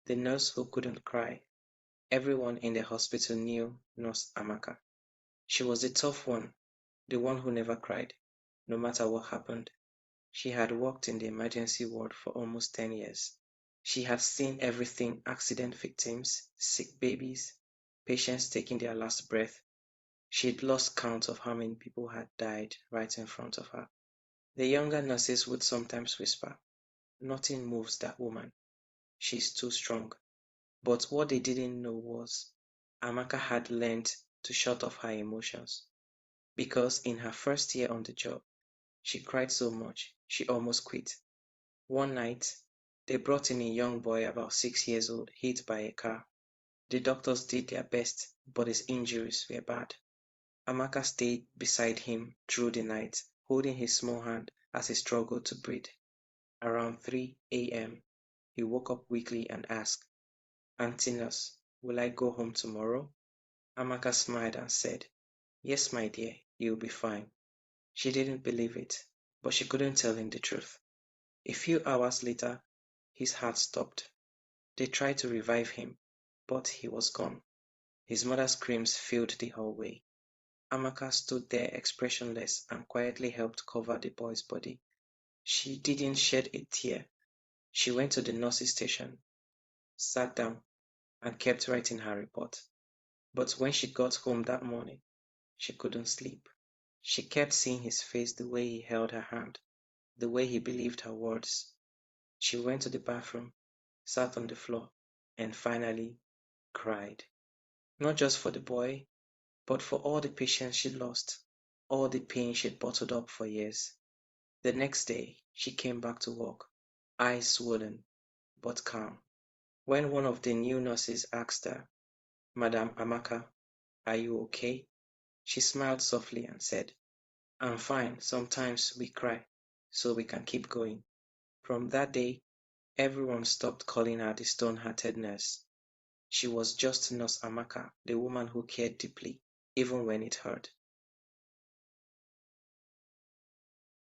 the nurse who couldn't cry. Everyone in the hospital knew Nurse Amaka. She was the tough one, the one who never cried, no matter what happened. She had worked in the emergency ward for almost 10 years. She had seen everything: accident victims, sick babies, patients taking their last breath. She'd lost count of how many people had died right in front of her. The younger nurses would sometimes whisper, "Nothing moves that woman. She's too strong." But what they didn't know was Amaka had learned to shut off her emotions, because in her first year on the job, she cried so much she almost quit. One night, they brought in a young boy about 6 years old, hit by a car. The doctors did their best, but his injuries were bad. Amaka stayed beside him through the night, holding his small hand as he struggled to breathe. Around 3 a.m., he woke up weakly and asked, "Auntie Nurse, will I go home tomorrow?" Amaka smiled and said, "Yes, my dear, you'll be fine." She didn't believe it, but she couldn't tell him the truth. A few hours later, his heart stopped. They tried to revive him, but he was gone. His mother's screams filled the hallway. Amaka stood there expressionless and quietly helped cover the boy's body. She didn't shed a tear. She went to the nurse's station, sat down, and kept writing her report. But when she got home that morning, she couldn't sleep. She kept seeing his face, the way he held her hand, the way he believed her words. She went to the bathroom, sat on the floor, and finally cried. Not just for the boy, but for all the patients she lost, all the pain she'd bottled up for years. The next day, she came back to work, eyes swollen, but calm. When one of the new nurses asked her, "Madam Amaka, are you okay?" she smiled softly and said, "I'm fine. Sometimes we cry, so we can keep going." From that day, everyone stopped calling her the stone-hearted nurse. She was just Nurse Amaka, the woman who cared deeply, even when it hurt.